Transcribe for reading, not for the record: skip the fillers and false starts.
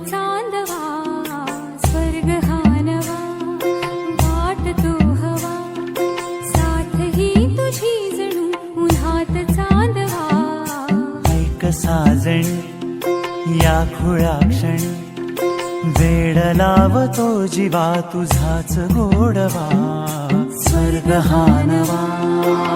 चांदवा स्वर्ग हा नवा वाट तो हवा साथ ही तुझी जणू उन्हात चांदवा ऐक साजणी या खुळ्या क्षणी वेड लावतो जीवा तुझाच गोडवा स्वर्ग हा नवा